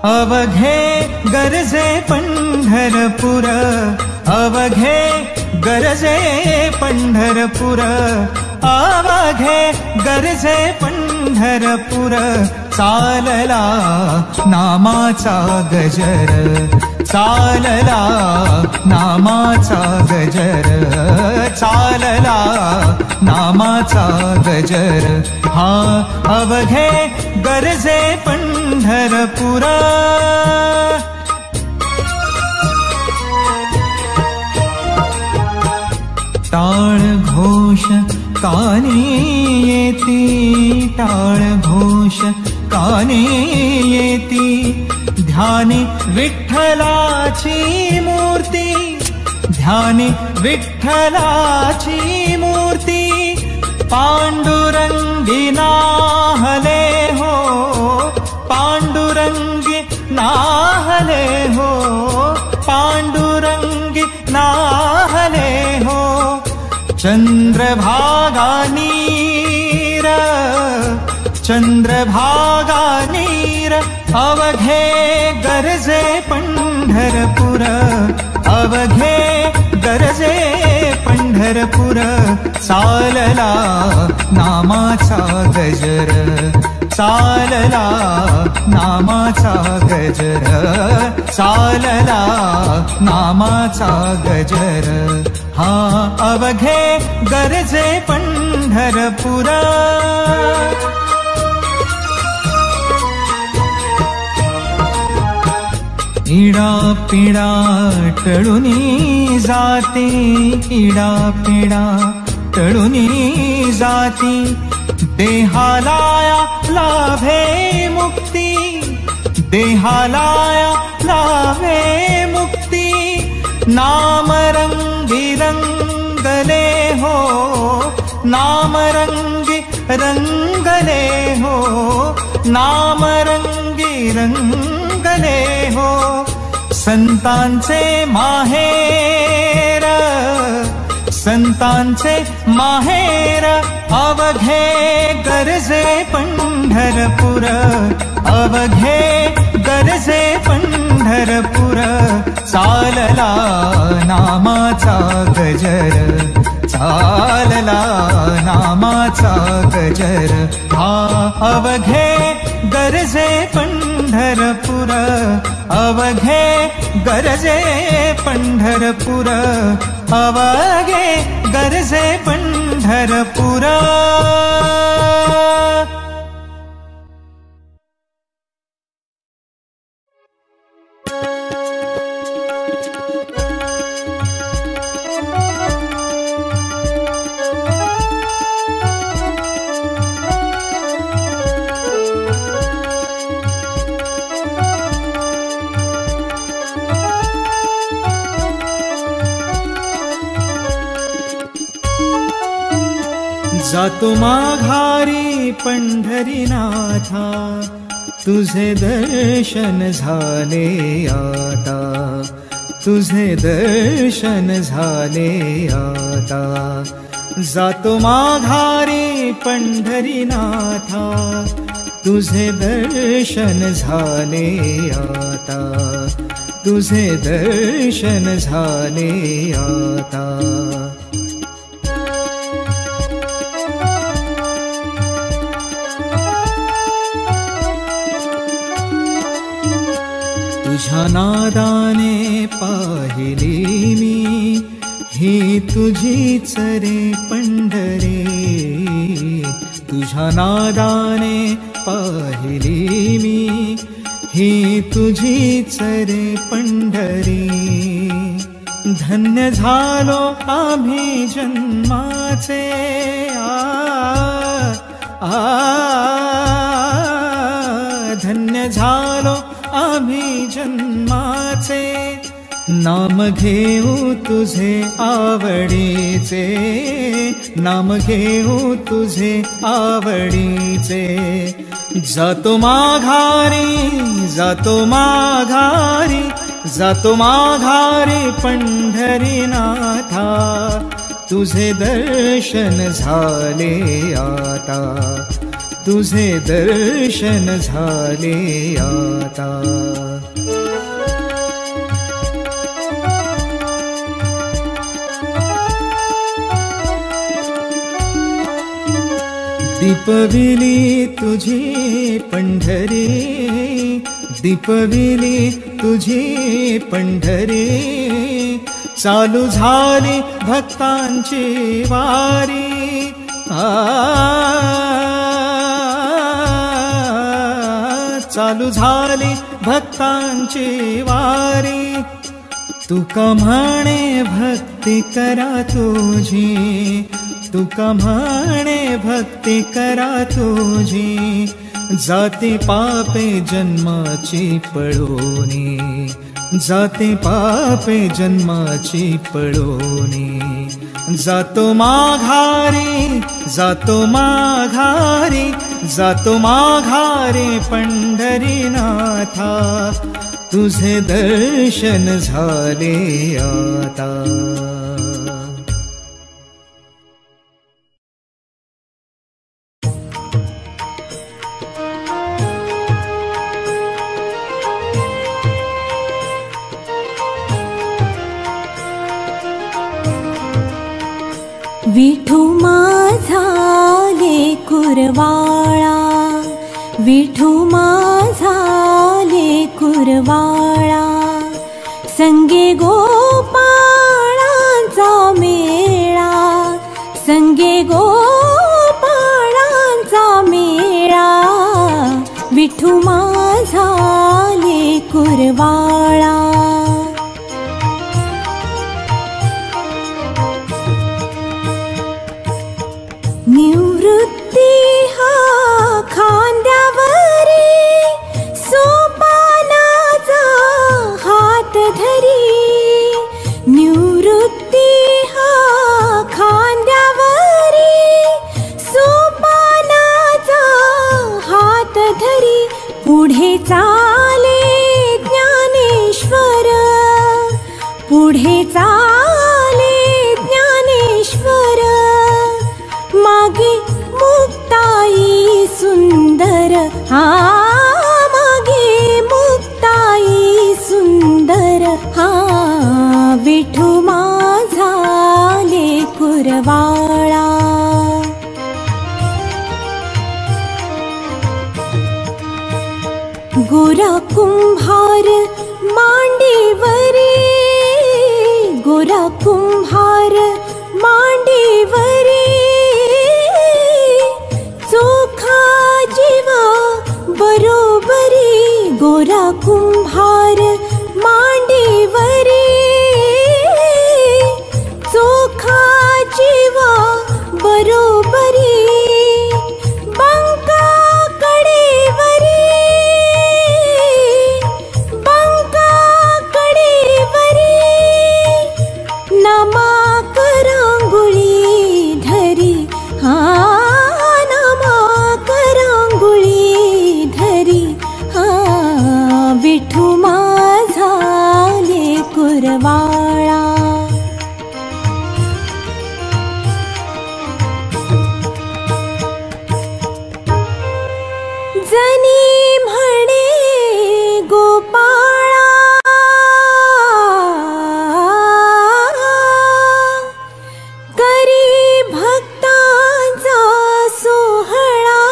अवघे गरजे पंढरपूर, अवघे गरजे पंढरपूर, अवघे गरजे पंढरपूर, चालला नामाचा गजर, चालला नामाचा गजर, चालला नामाचा गजर, हा अवघे गरजे पंढरपूर. टाळ घोष कानी येती, टाळ घोष कानी येती, ध्यानी विठ्ठलाची मूर्ती, ध्यानी विठ्ठलाची मूर्ती, पांडुरंगी नाहले हो, पांडुरंगी नाहले हो, पांडुरंगी नाहले हो. चंद्रभागा नीर, चंद्रभागा नीर, अवघे गरजे पंढरपूर, अवघे गरजे पंढरपूर, चालला नामाचा गजर, चालला नामाचा गजर, चालला नामाचा गजर, हा अवघे गरजे पंढरपूर. इडा पिडा टळुनी जाती, इडा पिडा टळुनी जाती, देहालाया लाभे मुक्ती, देहालाया लाभे मुक्ती, नाम रंगी रंगले हो, नाम रंगी रंगले हो, नाम रंगी रंगले हो. संतांचे माहेर, संतांचे माहेर, अवघे गरजे पंढरपूर, अवघे गरजे पंढरपूर, चालला नामाचा गजर, चालला नामाचा गजर, हा अवघे गरजे पंढरपूर, अवघे गरजे पंढरपूर, अवघे गरजे पंढरपूर. जातो माघारी पंढरीनाथा, तुझे दर्शन झाले आता, तुझे दर्शन झाले आता. जातो माघारी पंढरीनाथा, तुझे दर्शन झाले आता, तुझे दर्शन झाले आता. तुझ्या नादाने पाहिली मी ही तुझीच रे पंढरी, तुझ्या नादाने पाहिली मी ही तुझीच रे पंढरी. धन्य झालो आम्ही जन्माचे, धन्य झालो आम्ही जन्माचे. नाम घेऊ तुझे आवडीचे, नाम घेऊ तुझे आवडीचे. जातो माघारी जातो माघारी जातो माघारी पंढरीनाथा, तुझे दर्शन झाले आता, तुझे दर्शन झाले आता। दीपविली तुझी पंढरी, दीपविली तुझी पंढरी, चालू झाली भक्तांची वारी। चालू झाली भक्तांची वारी, तुका म्हणे भक्ती करा तुझी, तुका म्हणे भक्ती करा तुझी, जाते पापे जन्माची पळोनी, जाते पापे जन्माची पळोनी। जातो माघारी जातो माघारी जातो माघारी पंढरीनाथा, तुझे दर्शन झाले आता। विठू माझा लेकुरवाळा, विठू माझा लेकुरवाळा, संगे गोपाळांचा मेळा, संगे गोपाळांचा मेळा, विठू माझा लेकुरवाळा। निवृत्ती हा खांद्यावरी, सोपानाचा हात धरी, निवृत्ती हा खांद्यावरी, सोपानाचा हात धरी, पुढे चाले ज्ञानेश्वर, पुढे चाले ज्ञानेश्वर, मागे मुक्ताई सुंदर, हा मागे मुक्ताई सुंदर, हा विठू माझा लेकुरवाळा। गोरा कुंभार मांडीवरी, गोरा कुंभार मांडीवरी, चोखा जीवा बरोबरी, गोरा कुंभार मांडीवरी, चोखा जीवा बरोबरी, बंका कडेवरी, बंका कडेवरी, नमा करांगुळी धरी, हा नमा करांगुळी धरी, हा विठू माझा लेकुरवाळा। जनी म्हणे गोपाळा, करी भक्तांचा सोहळा,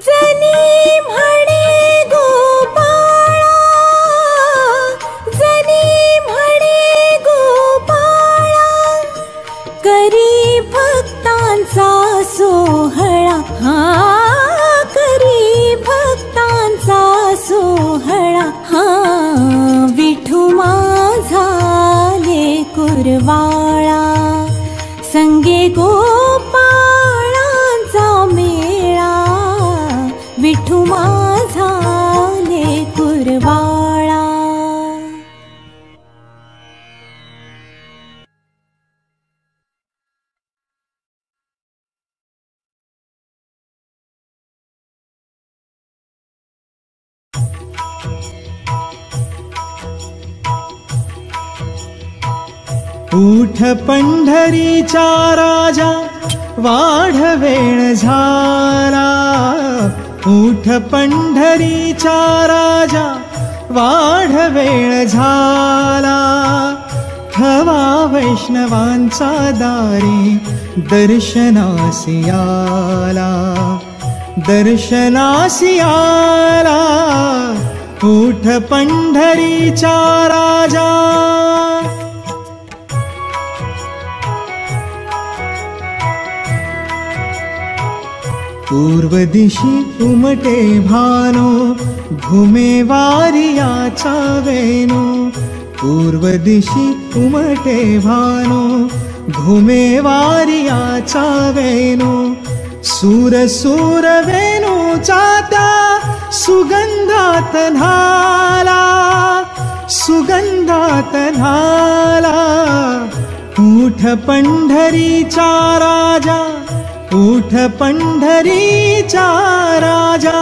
जनी म्हणे उठ पंढरीचा राजा वाढवेळ झाला, उठ पंढरीचा राजा वाढवेळ झाला, ठवा वैष्णवांचा दारी दर्शनासी आला, दर्शनासी आला, उठ पंढरीचा राजा. पूर्व दिशी उमटे भानो घुमे वारियाचा वेणू, पूर्व दिशी उमटे भानो घुमे वारियाचा वेणू, सूर सूर वेणूचा त्या सुगंधात न्हाला, सुगंधात न्हाला, उठ पंढरीचा राजा, उठ पंढरीचा राजा.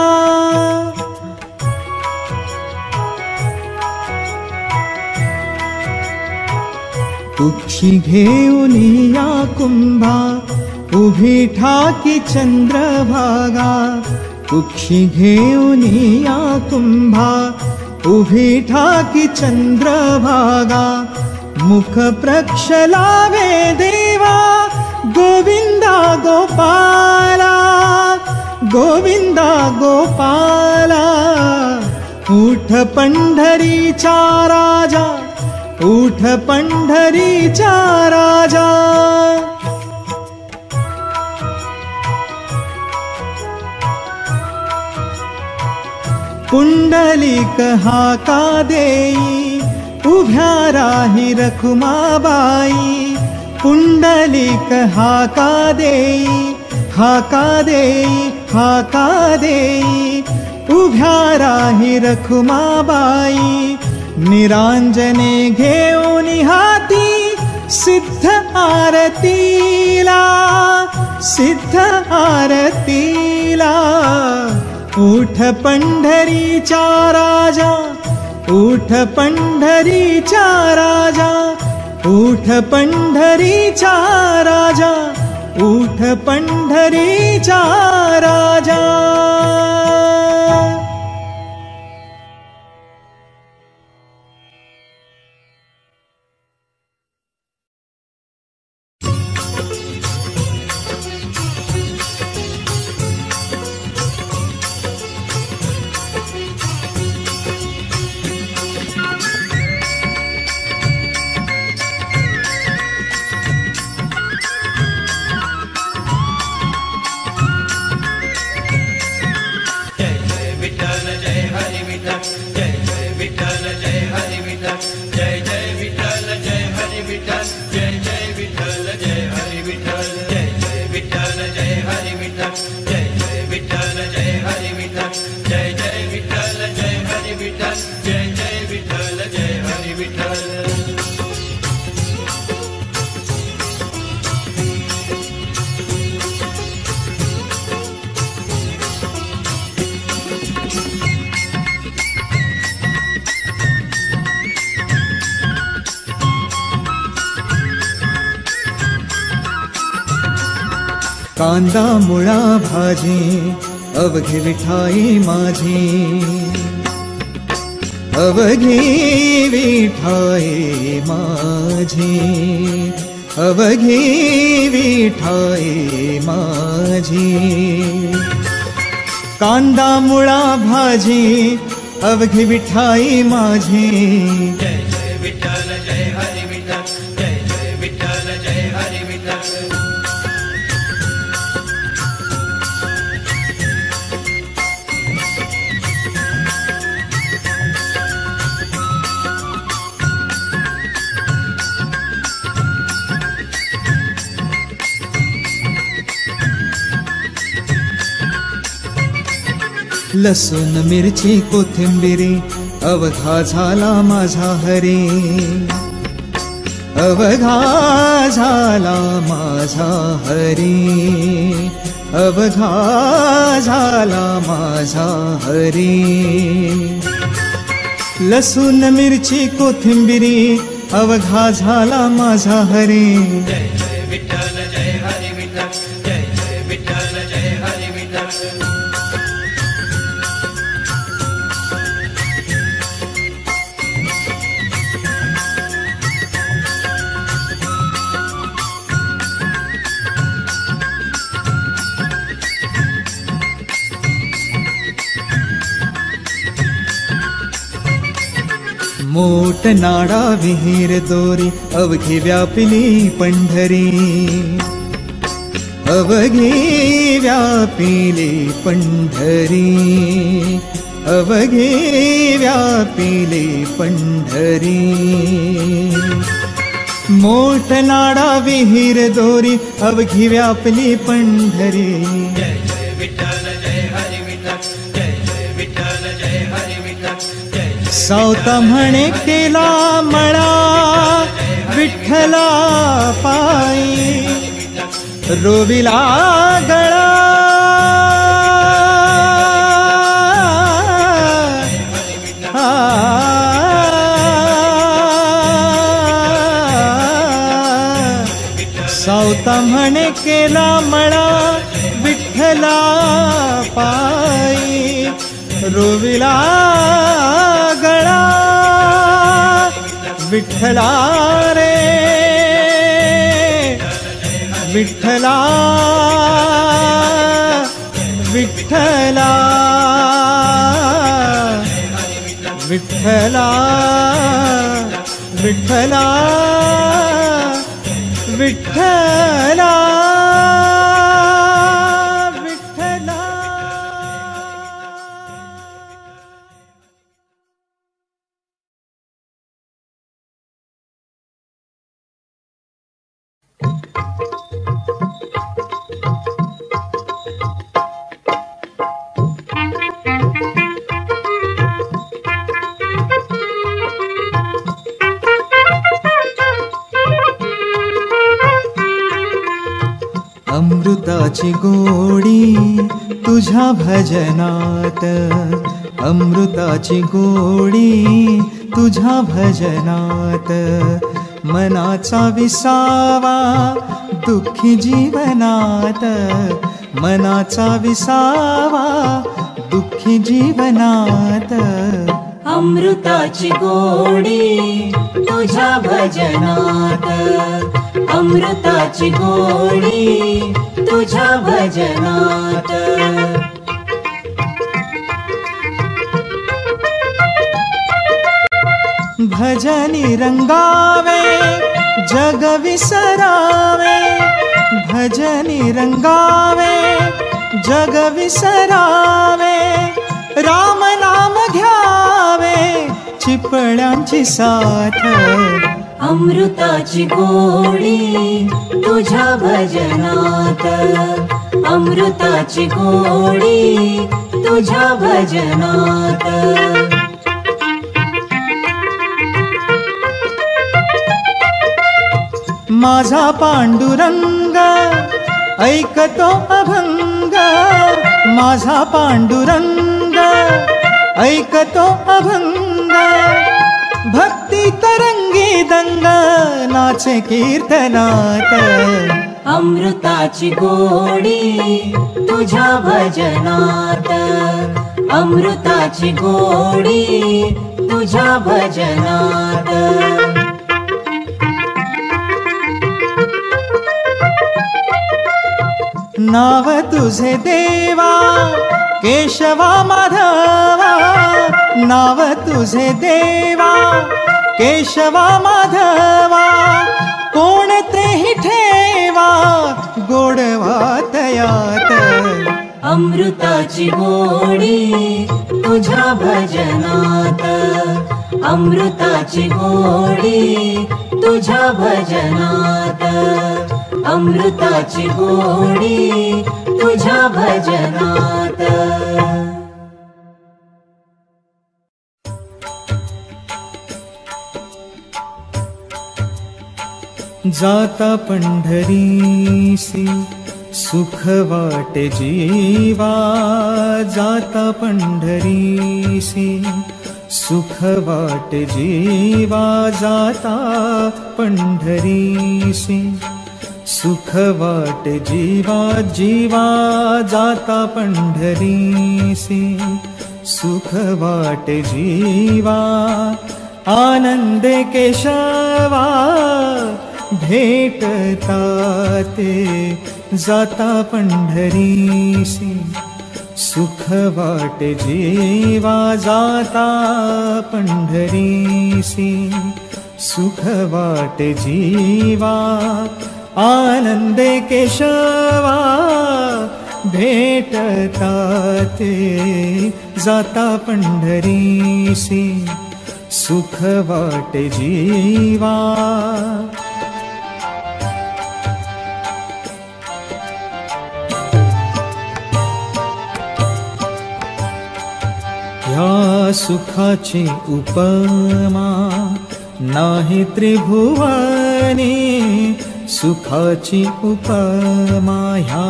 कुक्षी घेऊन या कुंभा उभी ठाकी चंद्रभागा, कुक्षी घेऊन या कुंभा उभी ठाकी चंद्रभागा, मुख प्रक्षलावे देवा गोविंदा गोपाला, गोविंदा गोपाला, उठ पंढरीचा राजा, उठ पंढरीचा राजा. पुंडलिक हाका देई उभ्या राही रखुमाबाई, पुंडलिक हाका देई, हाका देई, हाका देई, उभ्या राही रखुमाबाई, निरांजने घेऊन हाती सिद्ध आरतीला, सिद्ध आरतीला, उठ पंढरीचा राजा, उठ पंढरीचा राजा, उठ पंढरीचा राजा, उठ पंढरीचा राजा. कांदा मुळा भाजी अवघी विठाई माझी, अवघी विठाई माझी, अवघी विठाई माझी. कांदा मुळा भाजी अवघी विठाई माझी, जय जय विठ्ठल जय हरी विठ्ठल, जय जय विठ्ठल जय हरी विठ्ठल. लसूण मिरची कोथिंबिरी अवघा झाला माझा हरी, अवघा झाला माझा हरी, अवघा झाला माझा हरी. लसूण मिरची कोथिंबिरी अवघा झाला माझा हरी. जय जय विठ्ठल जय हरी विठ्ठल, जय जय विठ्ठल जय हरी विठ्ठल. मोठ नाडा विहीर दोरी अवघी व्यापिली पंढरी. अवघी व्यापिली पंढरी, अवघी व्यापिली पंढरी. मोठ नाडा विहीर दोरी अवघी व्यापली पंढरी. जय जय विठ्ठल जय हरी विठ्ठल, जय जय विठ्ठल जय हरी विठ्ठल. सावता म्हणे केला मळा विठ्ठला पायी. रोविला गळा सावता म्हणे केला मळा विठ्ठला पायी. रोविला गळा विठ्ठला रे विठ्ठला विठ्ठला विठ्ठला विठ्ठला विठ्ठला. अमृताची गोडी तुझ्या भजनात, अमृताची गोडी तुझ्या भजनात. मनाचा विसावा दुःखी जीवनात, मनाचा विसावा दुःखी जीवनात. अमृताची गोडी तुझ्या भजनात, अमृताची गोडी तुझ्या भजनात. भजनी रंगावे जग विसरावे, भजनी रंगावे जग विसरावे. राम नाम घ्यावे चिपळ्यांची साथ. अमृताची गोडी तुझ्या भजनात, अमृताची गोडी तुझ्या भजनात. माझा पांडुरंग ऐकतो अभंग, माझा पांडुरंग ऐकतो अभंग. भक्ती तरंगी दंग नाचे कीर्तनात. अमृताची गोडी तुझ्या भजनात, अमृताची गोडी तुझ्या भजनात. नाव तुझे देवा केशवा माधवा, नाव तुझे देवा केशवा माधवा. कोणतेही ठेवा गोडवा तयात. अमृताची गोडी तुझ्या भजनात, अमृताची गोडी तुझ्या भजनात. अमृताची गोडी तुझ्या भजनात. जाता पंढरीसी सुख वाटे जीवा, जाता पंढरीसी सुख वाटे जीवा जाता पंढरीसी, सुख वाटे जीवा जीवा जाता पंढरीसी, सुख वाटे जीवा आनंदे केशवा भेटता ते जाता पंढरीसी, सुख वाटे जीवा जाता पंढरीसी, सुख वाटे जीवा आनंदे केशवा भेटता ते जाता पंढरीसी, सुख वाटे जीवा। या सुखाची उपमा नाही त्रिभुवनी, सुखाची उपमा ह्या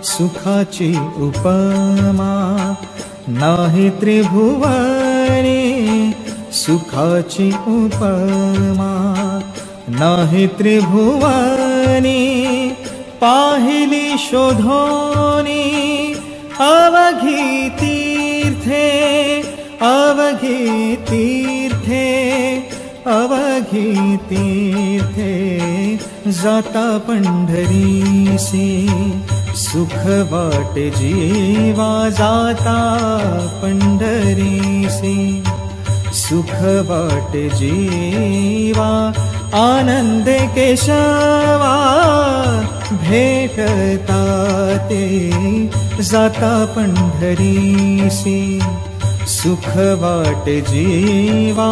सुखाची उपमा नाही त्रिभुवनी, सुखाची उपमा नाही त्रिभुवनी, पाहिली शोधोनी अवघी तीर्थे, अवघी तीर्थे, अवघी तीर्थे जाता पंढरीसी, सुख वाटे जीवा जाता पंढरीसी, सुख वाटे जीवा आनंदे केशवा भेटता ते जाता पंढरीसी, सुख वाटे जीवा।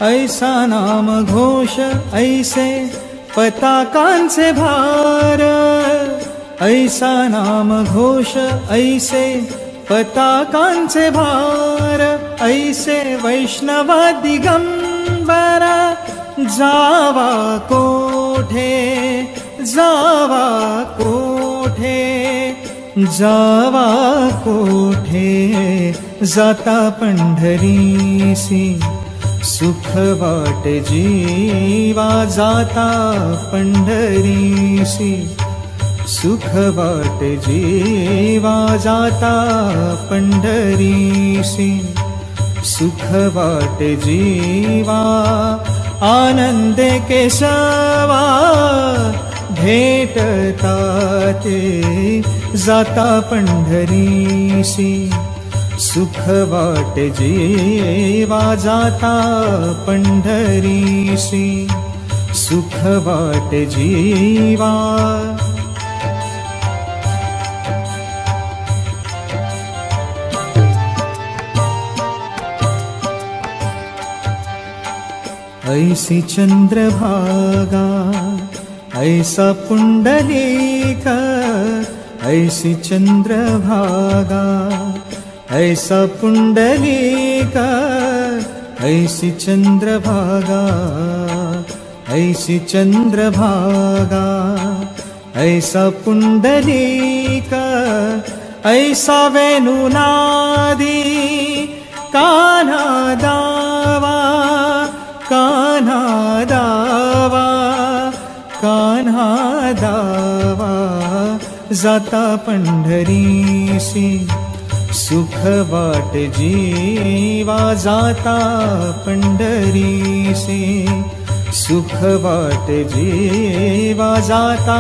ऐसा नाम घोष ऐसे पताकांचे भार, ऐसा नाम घोष ऐसे पताकांचे भार, ऐसे वैष्णव दिगंबर जावा कोठे, जावा कोठे, जावा कोठे जाता पंढरीसी, सुख वाटे जीवा जाता पंढरीसी, सुख वाटे जीवा जाता पंढरीसी, सुख वाटे जीवा आनंदे केशवा भेटता ते जाता पंढरीसी, सुख वाटे जीवा जाता पंढरीसी, सुख वाटे जीवा। ऐसी चंद्रभागा ऐसा पुंडलीक, ऐसी चंद्रभागा ऐसा पुंडलीक, ऐसी चंद्रभागा, ऐसी चंद्रभागा ऐसा पुंडलीक, ऐसा वेणुनादी कान्हा दावा, कान्हा दावा, कान्हा दावा जाता पंढरीसी, सुख वाटे जीवा जाता पंढरीसी, सुख वाटे जीवा जाता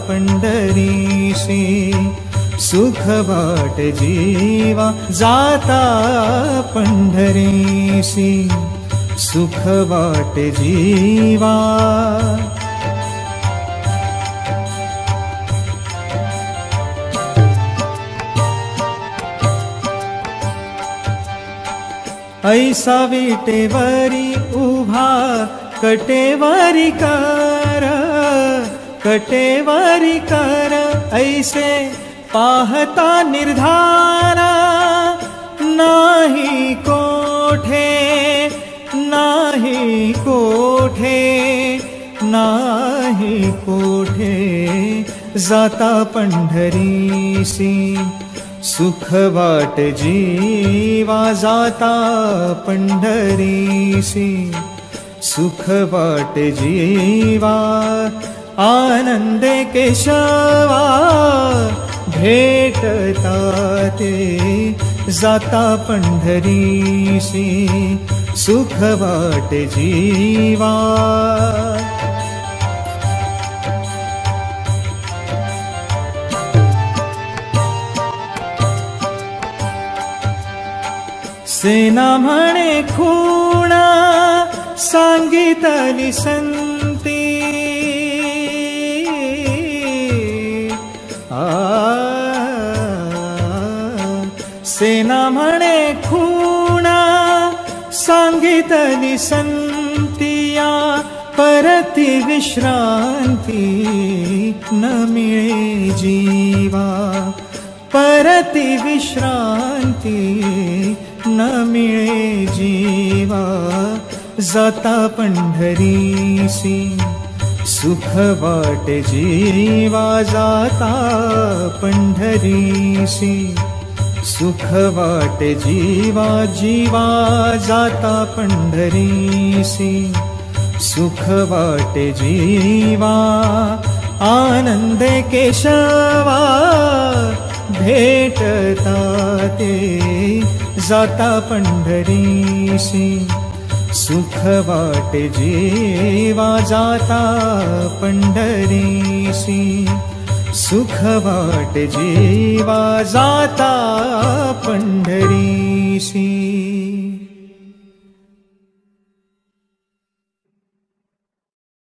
पंढरीसी, सुख वाटे जीवा जाता पंढरीसी, सुख वाटे जीवा। ऐसा विटेवरी उभा कटेवरी कर, कटेवरी कर ऐसे पाहता निर्धारा, नाही कोठे, नाही कोठे, नाही कोठे जाता पंढरीसी सुख वाट जीवा जाता पंढरीसी सुख वाट जीवा आनंदे केशवा भेटता ते जाता पंढरीसी सुख वाट जीवा सेना म्हणे खूणा सांगितली संती सेना म्हणे खूणा सांगितली संतिया परती विश्रांती न मिळे जीवा परती विश्रांती न मिळे जीवा जाता पंढरीसी सुख वाट जीवा जाता पंढरीसी सुख वाट जीवा जीवा जाता पंढरीसी सुख वाट जीवा आनंदे केशवा भेटता ते जाता पंढरीसी सुख वाट जीवा जाता पंढरीसी सुख वाट जीवा जाता पंढरीसी।